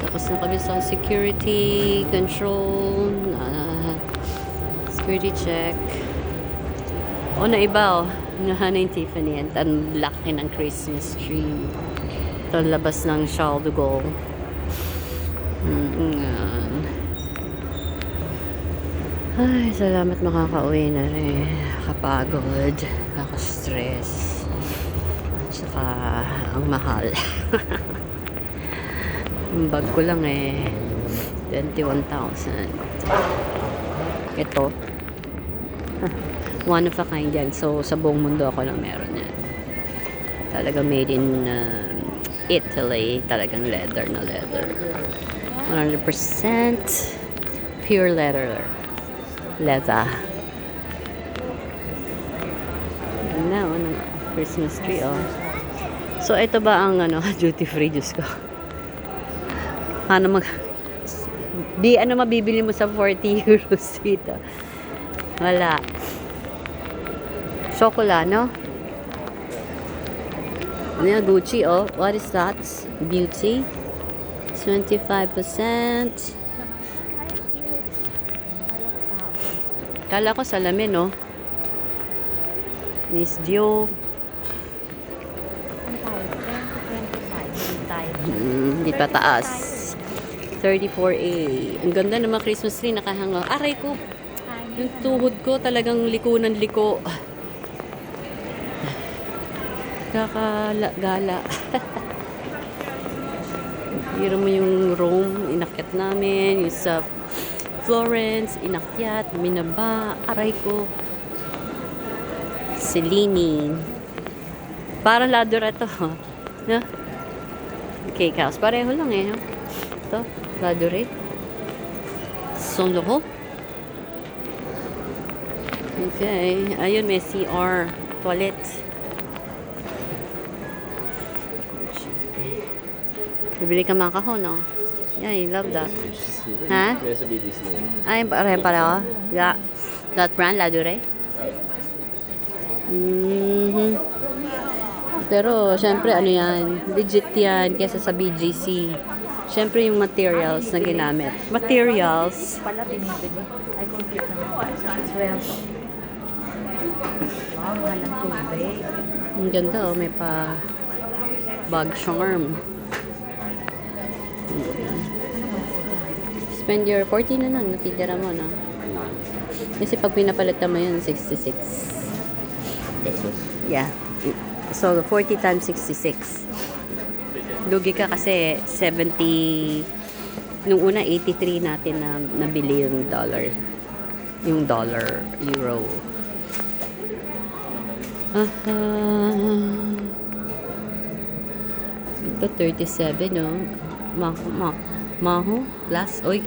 Tapos na kami sa security control, security check. O, na iba, oh. Nahanay yung Tiffany. Ang laki ng Christmas tree. Ito labas ng Charles de Gaulle. Ay, salamat makakauwi na rin. Nakapagod, nakaka-stress. At saka, ang mahal. Yung bag ko lang 21,000. Ito. One of a kind yan. So, sa buong mundo ako lang meron yan. Talaga made in Italy. Talagang leather na leather. 100% pure leather. Leather. Ano, Christmas tree, oh. So, ito ba ang duty free? Diyos ko. Ano mabibili mo sa 40 euros dito? Wala. Chocolate, no? Ano yung Gucci, oh? What is that? Beauty? 25%. Kala ko salamin, no? Miss Dio. Hindi pa taas. 34A. Ang ganda ng mga Christmas tree. Nakahanga. Aray ko. Yung tuhod ko talagang liko ng liko. Kakagala. Hiro mo yung Rome. Inakyat namin. Yung sa Florence. Inakyat. Minaba. Aray ko. Cellini. Parang ladura to. No? Cake house. Pareho lang no? Ito. Ladure. Son Laurent. Okay. Ayun, may CR. Toilet. Bibili ka makahon, no? Yeah, I love that. Ha? Ay, pareho pala. Yeah. That brand, Ladure? Pero, syempre, yan? Legit yan kesa sa BGC. Syempre, yung materials na ginamit. Materials. Pala binibili. Ay, complete naman. 12. Wow, walang tubig. Ang ganda, oh. May pa bag charm. Spend your 40 na nun. Natitira mo, no? Kasi pag pinapalitan mo yun, 66. Pesos. Yeah. So, 40 times 66. Lugi ka kasi 70. Nung una, 83 natin na nabili yung dollar. Yung dollar, euro. Ito, 37, no? Maho? Glass? Oy.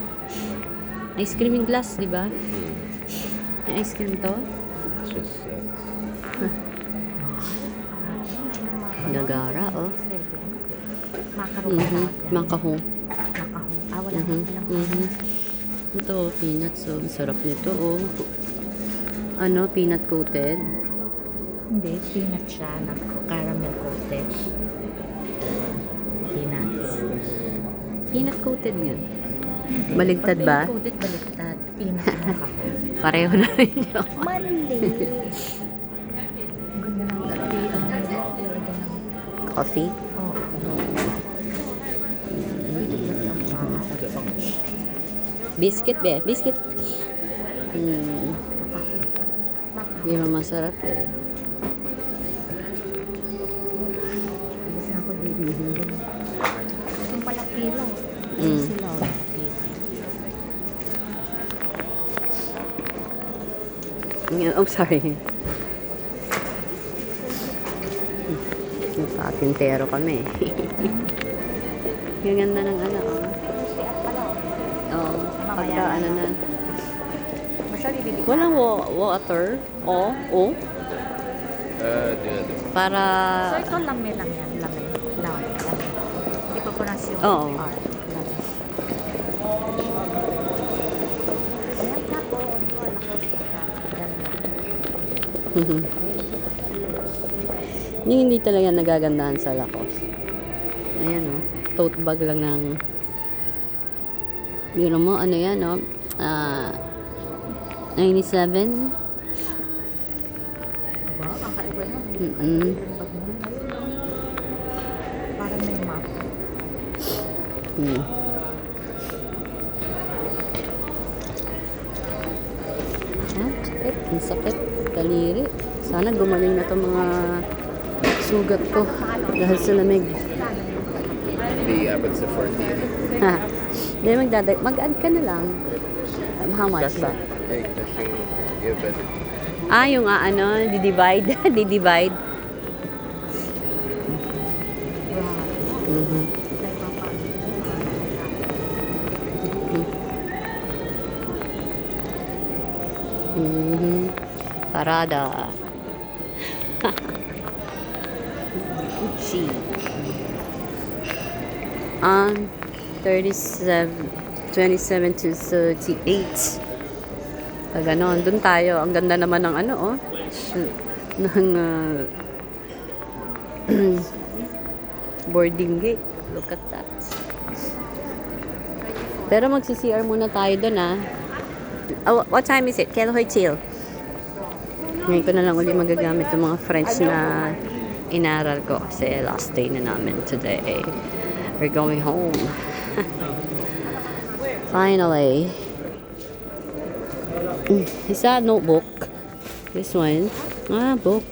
Ice cream yung glass, di ba? Yung ice cream to? Just, Nagara, oh. Macaron. Makaho. Ah, wala na palang. Ito, peanuts, oh. Sarap nito, oh. Peanut coated. Hindi, peanut siya. Caramel coated. Peanuts. Peanut coated yun. Baligtad ba? Peanut coated, baligtad. Peanut na macaron. Pareho na rin yun. Mali. Ang ganda ng Coffee? Oo. Biscuit, be. Biscuit. Hindi mo masarap, eh. Yung pala kilo. Sila. Oh, sorry. Patintero kami. Yung ganda ng oh. Oh, pagka na. Walang water. Oh. Para... So, ito lame lang yan. Lame. Hindi pa po nasa yung Oo. R. Lame. Ayan na po. Yung hindi talaga nagagandahan sa Lacoste. Ayan, oh. Tote bag lang ng Biro mo, ano yan, no? 97. Diba? Kakaiba na. Parang may map. Sakit. Ang sakit. Kaliri. Sana gumaling na itong mga sugat ko. Dahil sa lamig. The abbots of 14. Ha. Hindi, mag-add ka na lang. How much ba? Hey, testing. You better. Yung di-divide. Di-divide. Mhm. Mhm. Parada. Gucci. 27 to 38. Pag ganon, dun tayo. Ang ganda naman ng ng boarding gate. Look at that. Pero magsi-CR muna tayo dun, what time is it? Kailan chill? Ngayon ko na lang uli magagamit yung mga French na inaral ko kasi last day na namin today. We're going home. Finally. Is that notebook? This one? Book.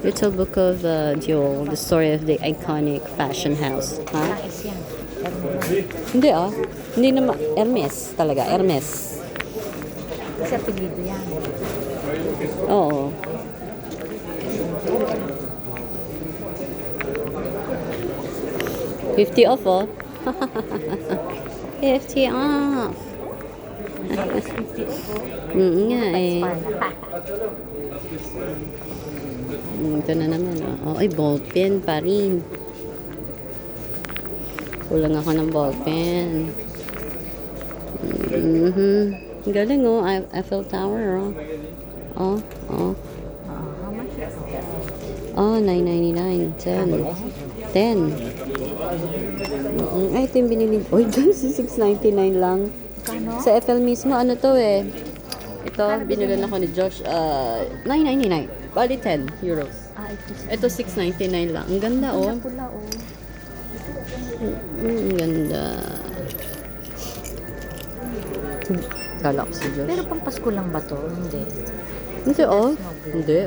Little book of Dior, the story of the iconic fashion house. Nais yan. Hindi Hindi naman. Hermes talaga. Hermes. Kasi apelido yan. Oo. $50 off, 50 off. Nga eh. Ito na naman, ay, ballpen pa rin. Kulang ako ng ballpen. Galing, Eiffel Tower, How much is it? $9.99. 10. Ay, ito yung binili. Oy, guys, $6.99 lang. Kano? Sa FL mismo, ano to eh. Ito, binilan ako ni Josh. $9.99. Bali, 10 euros. Ito. Ito, $6.99 lang. Ang ganda, Pula, Ang ganda. Kala ko si Josh. Pero pang Pasko lang ba to? Hindi. Hindi, Hindi,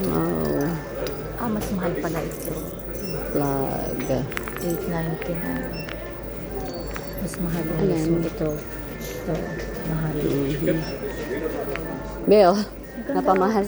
Wow. Mas mahal pala ito. Flag. $8.99. Mas mahal na Ayan. ito. Ito, mahal. Beo, napamahal.